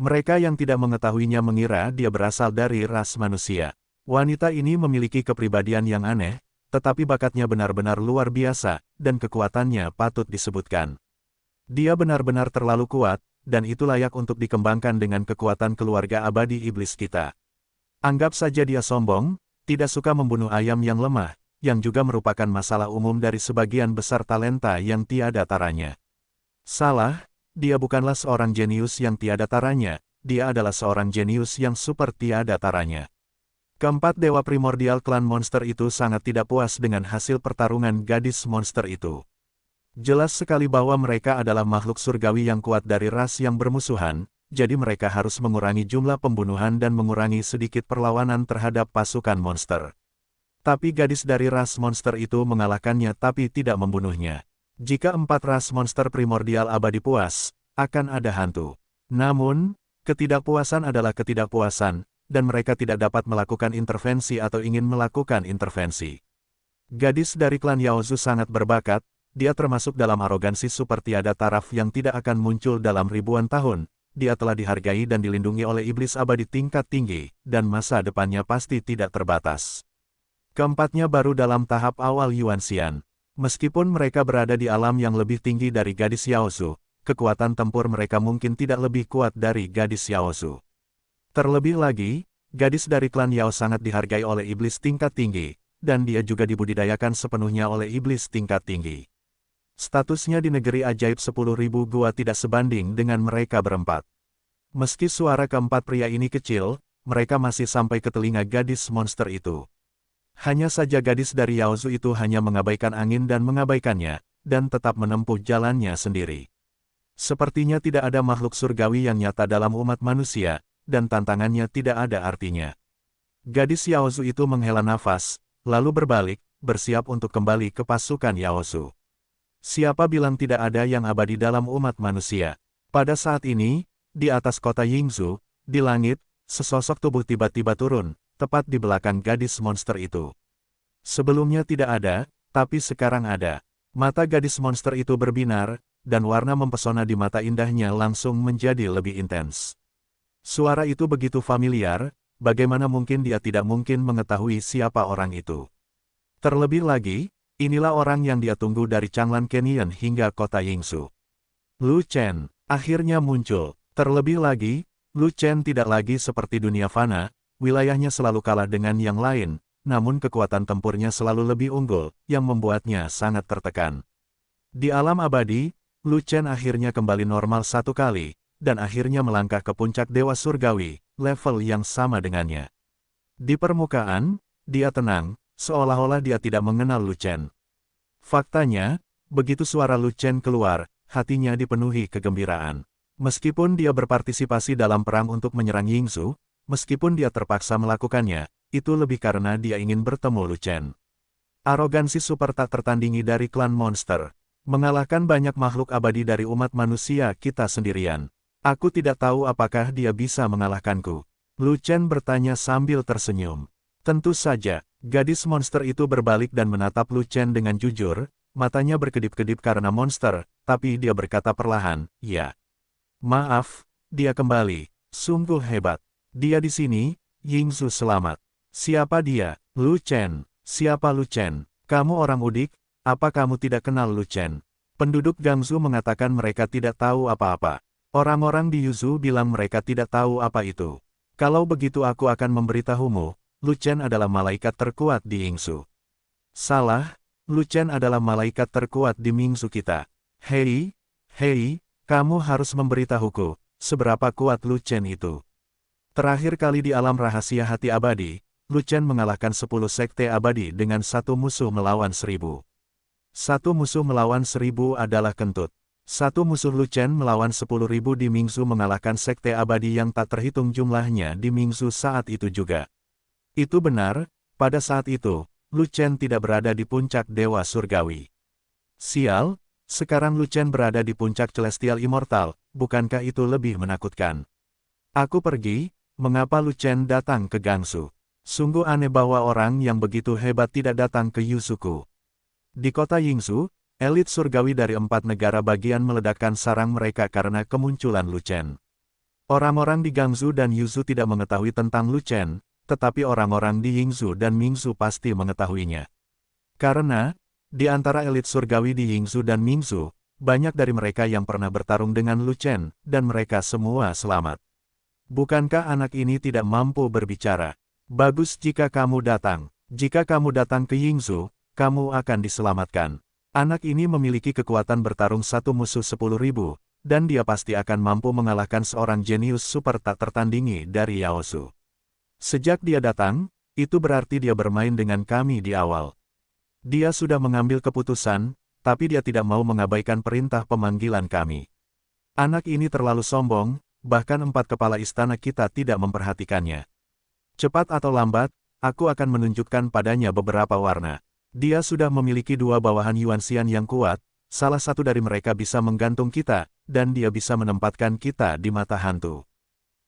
Mereka yang tidak mengetahuinya mengira dia berasal dari ras manusia. Wanita ini memiliki kepribadian yang aneh, tetapi bakatnya benar-benar luar biasa, dan kekuatannya patut disebutkan. Dia benar-benar terlalu kuat, dan itu layak untuk dikembangkan dengan kekuatan keluarga abadi iblis kita. Anggap saja dia sombong, tidak suka membunuh ayam yang lemah, yang juga merupakan masalah umum dari sebagian besar talenta yang tiada taranya. Salah, dia bukanlah seorang jenius yang tiada taranya, dia adalah seorang jenius yang super tiada taranya. Keempat dewa primordial klan monster itu sangat tidak puas dengan hasil pertarungan gadis monster itu. Jelas sekali bahwa mereka adalah makhluk surgawi yang kuat dari ras yang bermusuhan, jadi mereka harus mengurangi jumlah pembunuhan dan mengurangi sedikit perlawanan terhadap pasukan monster. Tapi gadis dari ras monster itu mengalahkannya tapi tidak membunuhnya. Jika 4 ras monster primordial abadi puas, akan ada hantu. Namun, ketidakpuasan adalah ketidakpuasan, dan mereka tidak dapat melakukan intervensi atau ingin melakukan intervensi. Gadis dari klan Yaozu sangat berbakat, dia termasuk dalam arogansi super tiada taraf yang tidak akan muncul dalam ribuan tahun, dia telah dihargai dan dilindungi oleh iblis abadi tingkat tinggi, dan masa depannya pasti tidak terbatas. Keempatnya baru dalam tahap awal Yuanxian. Meskipun mereka berada di alam yang lebih tinggi dari gadis Yaozu, kekuatan tempur mereka mungkin tidak lebih kuat dari gadis Yaozu. Terlebih lagi, gadis dari klan Yao sangat dihargai oleh iblis tingkat tinggi, dan dia juga dibudidayakan sepenuhnya oleh iblis tingkat tinggi. Statusnya di negeri ajaib 10.000 gua tidak sebanding dengan mereka berempat. Meski suara keempat pria ini kecil, mereka masih sampai ke telinga gadis monster itu. Hanya saja gadis dari Yaozu itu hanya mengabaikan angin dan mengabaikannya, dan tetap menempuh jalannya sendiri. Sepertinya tidak ada makhluk surgawi yang nyata dalam umat manusia, dan tantangannya tidak ada artinya. Gadis Yaozu itu menghela nafas, lalu berbalik, bersiap untuk kembali ke pasukan Yaozu. Siapa bilang tidak ada yang abadi dalam umat manusia? Pada saat ini, di atas kota Yingzu, di langit, sesosok tubuh tiba-tiba turun, tepat di belakang gadis monster itu. Sebelumnya tidak ada, tapi sekarang ada. Mata gadis monster itu berbinar, dan warna mempesona di mata indahnya langsung menjadi lebih intens. Suara itu begitu familiar, bagaimana mungkin dia tidak mungkin mengetahui siapa orang itu. Terlebih lagi, inilah orang yang dia tunggu dari Changlan Canyon hingga kota Yingzu. Lu Chen, akhirnya muncul. Terlebih lagi, Lu Chen tidak lagi seperti dunia fana, wilayahnya selalu kalah dengan yang lain, namun kekuatan tempurnya selalu lebih unggul, yang membuatnya sangat tertekan. Di alam abadi, Lu Chen akhirnya kembali normal satu kali, dan akhirnya melangkah ke puncak Dewa Surgawi, level yang sama dengannya. Di permukaan, dia tenang, seolah-olah dia tidak mengenal Lu Chen. Faktanya, begitu suara Lu Chen keluar, hatinya dipenuhi kegembiraan. Meskipun dia berpartisipasi dalam perang untuk menyerang Yingzhu, meskipun dia terpaksa melakukannya, itu lebih karena dia ingin bertemu Lu Chen. Arogansi super tak tertandingi dari klan monster. Mengalahkan banyak makhluk abadi dari umat manusia kita sendirian. Aku tidak tahu apakah dia bisa mengalahkanku. Lu Chen bertanya sambil tersenyum. Tentu saja, gadis monster itu berbalik dan menatap Lu Chen dengan jujur, matanya berkedip-kedip karena monster, tapi dia berkata perlahan, ya. Maaf, dia kembali. Sungguh hebat. Dia di sini, Yingzhu selamat. Siapa dia? Lu Chen. Siapa Lu Chen? Kamu orang udik, apa kamu tidak kenal Lu Chen? Penduduk Gangzhou mengatakan mereka tidak tahu apa-apa. Orang-orang di Yuzhou bilang mereka tidak tahu apa itu. Kalau begitu aku akan memberitahumu, Lu Chen adalah malaikat terkuat di Yingzhou. Salah, Lu Chen adalah malaikat terkuat di Mingzhou kita. Hei, kamu harus memberitahuku, seberapa kuat Lu Chen itu. Terakhir kali di alam rahasia hati abadi, Lu Chen mengalahkan 10 sekte abadi dengan satu musuh melawan 1000. Satu musuh melawan 1000 adalah kentut. Satu musuh Lu Chen melawan 10.000 di Mingzhou mengalahkan sekte abadi yang tak terhitung jumlahnya di Mingzhou saat itu juga. Itu benar, pada saat itu, Lu Chen tidak berada di puncak Dewa Surgawi. Sial, sekarang Lu Chen berada di puncak Celestial Immortal, bukankah itu lebih menakutkan? Aku pergi, mengapa Lu Chen datang ke Gangzhou? Sungguh aneh bahwa orang yang begitu hebat tidak datang ke Yusuku. Di kota Yingzhou, elit surgawi dari 4 negara bagian meledakkan sarang mereka karena kemunculan Lu Chen. Orang-orang di Gangzhou dan Yuzhou tidak mengetahui tentang Lu Chen, tetapi orang-orang di Yingzhou dan Mingzhou pasti mengetahuinya. Karena, di antara elit surgawi di Yingzhou dan Mingzhou, banyak dari mereka yang pernah bertarung dengan Lu Chen, dan mereka semua selamat. Bukankah anak ini tidak mampu berbicara? Bagus jika kamu datang. Jika kamu datang ke Yingzhou, kamu akan diselamatkan. Anak ini memiliki kekuatan bertarung satu musuh 10.000, dan dia pasti akan mampu mengalahkan seorang jenius super tak tertandingi dari Yaosu. Sejak dia datang, itu berarti dia bermain dengan kami di awal. Dia sudah mengambil keputusan, tapi dia tidak mau mengabaikan perintah pemanggilan kami. Anak ini terlalu sombong, bahkan 4 kepala istana kita tidak memperhatikannya. Cepat atau lambat, aku akan menunjukkan padanya beberapa warna. Dia sudah memiliki 2 bawahan Yuanxian yang kuat, salah satu dari mereka bisa menggantung kita, dan dia bisa menempatkan kita di mata hantu.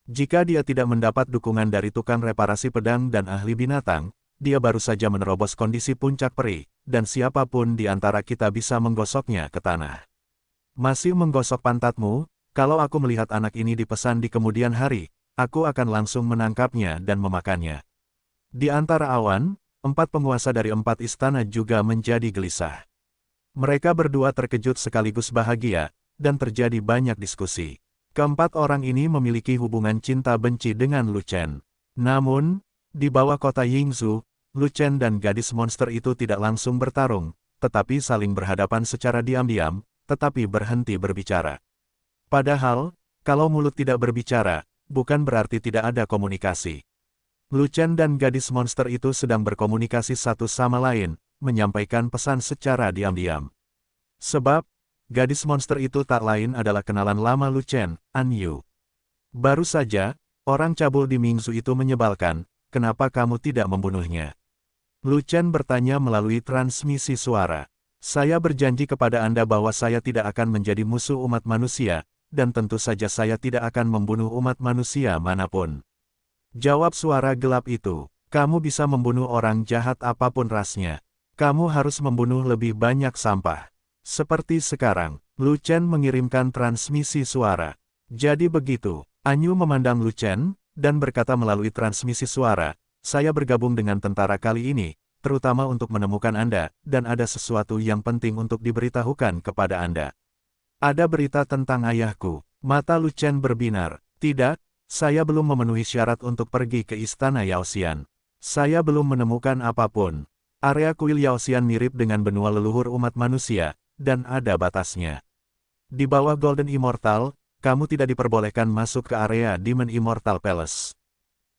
Jika dia tidak mendapat dukungan dari tukang reparasi pedang dan ahli binatang, dia baru saja menerobos kondisi puncak peri, dan siapapun di antara kita bisa menggosoknya ke tanah. Masih menggosok pantatmu, kalau aku melihat anak ini dipesan di kemudian hari, aku akan langsung menangkapnya dan memakannya. Di antara awan, 4 penguasa dari 4 istana juga menjadi gelisah. Mereka berdua terkejut sekaligus bahagia, dan terjadi banyak diskusi. Keempat orang ini memiliki hubungan cinta-benci dengan Lu Chen. Namun, di bawah kota Yingzhou, Lu Chen dan gadis monster itu tidak langsung bertarung, tetapi saling berhadapan secara diam-diam, tetapi berhenti berbicara. Padahal, kalau mulut tidak berbicara, bukan berarti tidak ada komunikasi. Lu Chen dan gadis monster itu sedang berkomunikasi satu sama lain, menyampaikan pesan secara diam-diam. Sebab, gadis monster itu tak lain adalah kenalan lama Lu Chen, An Yu. Baru saja, orang cabul di Mingzhou itu menyebalkan, kenapa kamu tidak membunuhnya? Lu Chen bertanya melalui transmisi suara. Saya berjanji kepada Anda bahwa saya tidak akan menjadi musuh umat manusia, dan tentu saja saya tidak akan membunuh umat manusia manapun. Jawab suara gelap itu, kamu bisa membunuh orang jahat apapun rasnya. Kamu harus membunuh lebih banyak sampah. Seperti sekarang, Lu Chen mengirimkan transmisi suara. Jadi begitu, Anyu memandang Lu Chen, dan berkata melalui transmisi suara, saya bergabung dengan tentara kali ini, terutama untuk menemukan Anda, dan ada sesuatu yang penting untuk diberitahukan kepada Anda. Ada berita tentang ayahku. Mata Lu Chen berbinar. Tidak, saya belum memenuhi syarat untuk pergi ke istana Yaoxian. Saya belum menemukan apapun. Area kuil Yaoxian mirip dengan benua leluhur umat manusia, dan ada batasnya. Di bawah Golden Immortal, kamu tidak diperbolehkan masuk ke area Demon Immortal Palace.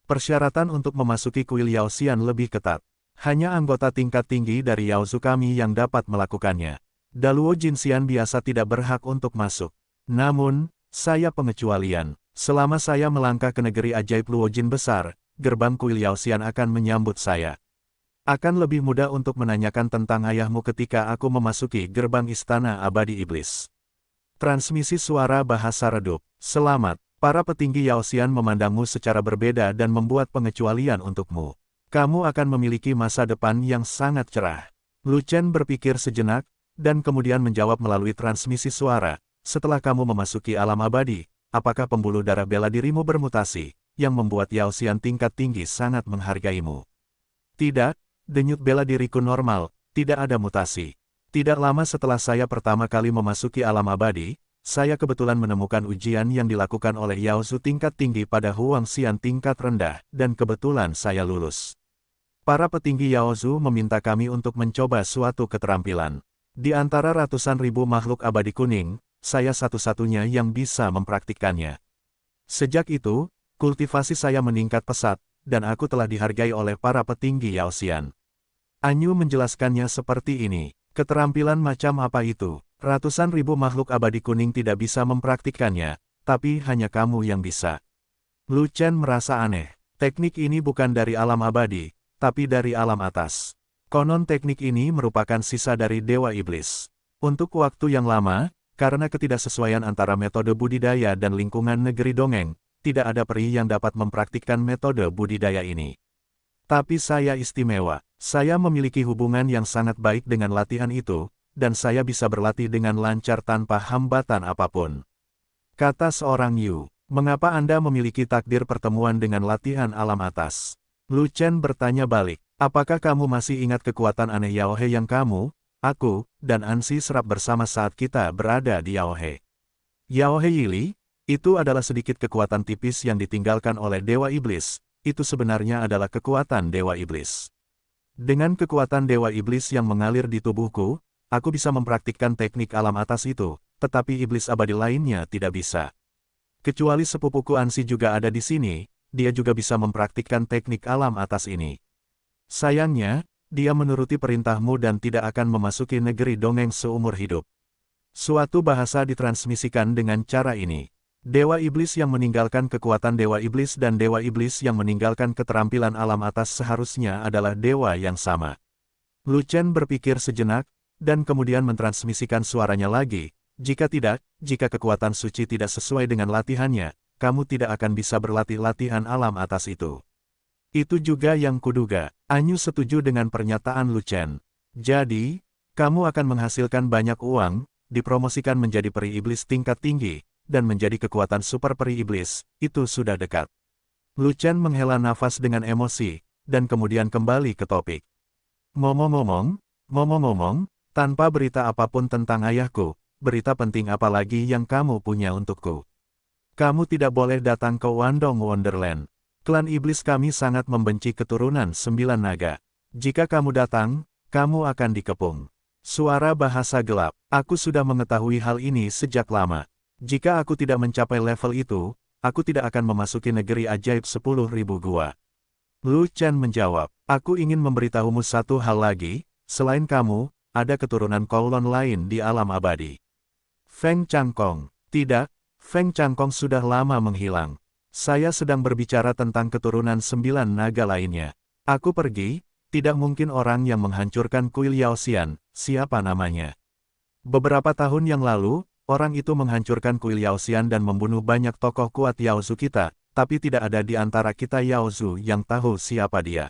Persyaratan untuk memasuki kuil Yaoxian lebih ketat. Hanya anggota tingkat tinggi dari Yaozu kami yang dapat melakukannya. Daluo Jinxian biasa tidak berhak untuk masuk. Namun, Saya pengecualian. Selama saya melangkah ke negeri ajaib Luojin besar, gerbang kuil Yaoxian akan menyambut saya. Akan lebih mudah untuk menanyakan tentang ayahmu ketika aku memasuki gerbang istana abadi iblis. Transmisi suara bahasa redup. Selamat, para petinggi Yaoxian memandangmu secara berbeda dan membuat pengecualian untukmu. Kamu akan memiliki masa depan yang sangat cerah. Lu Chen berpikir sejenak, dan kemudian menjawab melalui transmisi suara. Setelah kamu memasuki alam abadi, apakah pembuluh darah bela dirimu bermutasi, yang membuat Yaoxian tingkat tinggi sangat menghargaimu? Tidak. Denyut bela diriku normal, tidak ada mutasi. Tidak lama setelah saya pertama kali memasuki alam abadi, saya kebetulan menemukan ujian yang dilakukan oleh Yaozu tingkat tinggi pada Huang Xian tingkat rendah, dan kebetulan saya lulus. Para petinggi Yaozu meminta kami untuk mencoba suatu keterampilan. Di antara ratusan ribu makhluk abadi kuning, saya satu-satunya yang bisa mempraktikkannya. Sejak itu, kultivasi saya meningkat pesat, dan aku telah dihargai oleh para petinggi Yaoxian. Anyu menjelaskannya seperti ini. Keterampilan macam apa itu? Ratusan ribu makhluk abadi kuning tidak bisa mempraktikkannya, tapi hanya kamu yang bisa. Lu Chen merasa aneh. Teknik ini bukan dari alam abadi, tapi dari alam atas. Konon teknik ini merupakan sisa dari Dewa Iblis. Untuk waktu yang lama, karena ketidaksesuaian antara metode budidaya dan lingkungan negeri dongeng, tidak ada peri yang dapat mempraktikkan metode budidaya ini. Tapi saya istimewa. Saya memiliki hubungan yang sangat baik dengan latihan itu, dan saya bisa berlatih dengan lancar tanpa hambatan apapun. Kata seorang Yu, mengapa Anda memiliki takdir pertemuan dengan latihan alam atas? Lu Chen bertanya balik, apakah kamu masih ingat kekuatan aneh Yaohe yang kamu, aku, dan Ansi serap bersama saat kita berada di Yaohe? Yaohe Yili? Itu adalah sedikit kekuatan tipis yang ditinggalkan oleh Dewa Iblis, itu sebenarnya adalah kekuatan Dewa Iblis. Dengan kekuatan Dewa Iblis yang mengalir di tubuhku, aku bisa mempraktikkan teknik alam atas itu, tetapi iblis abadi lainnya tidak bisa. Kecuali sepupuku Ansi juga ada di sini, dia juga bisa mempraktikkan teknik alam atas ini. Sayangnya, dia menuruti perintahmu dan tidak akan memasuki negeri dongeng seumur hidup. Suatu bahasa ditransmisikan dengan cara ini. Dewa Iblis yang meninggalkan kekuatan Dewa Iblis dan Dewa Iblis yang meninggalkan keterampilan alam atas seharusnya adalah dewa yang sama. Lu Chen berpikir sejenak, dan kemudian mentransmisikan suaranya lagi. Jika tidak, jika kekuatan suci tidak sesuai dengan latihannya, kamu tidak akan bisa berlatih latihan alam atas itu. Itu juga yang kuduga. Anyu setuju dengan pernyataan Lu Chen. Jadi, kamu akan menghasilkan banyak uang, dipromosikan menjadi peri iblis tingkat tinggi, dan menjadi kekuatan super peri iblis, itu sudah dekat. Lu Chen menghela nafas dengan emosi, dan kemudian kembali ke topik. Ngomong-ngomong, tanpa berita apapun tentang ayahku, berita penting apa lagi yang kamu punya untukku? Kamu tidak boleh datang ke Wandong Wonderland. Klan iblis kami sangat membenci keturunan 9 naga. Jika kamu datang, kamu akan dikepung. Suara bahasa gelap, aku sudah mengetahui hal ini sejak lama. Jika aku tidak mencapai level itu, aku tidak akan memasuki negeri ajaib 10.000 gua. Lu Chen menjawab, aku ingin memberitahumu satu hal lagi, selain kamu, ada keturunan Kowloon lain di alam abadi. Feng Changkong. Tidak, Feng Changkong sudah lama menghilang. Saya sedang berbicara tentang keturunan 9 naga lainnya. Aku pergi, tidak mungkin orang yang menghancurkan kuil Yaoxian, siapa namanya? Beberapa tahun yang lalu, orang itu menghancurkan kuil Yaoxian dan membunuh banyak tokoh kuat Yaozu kita, tapi tidak ada di antara kita Yaozu yang tahu siapa dia.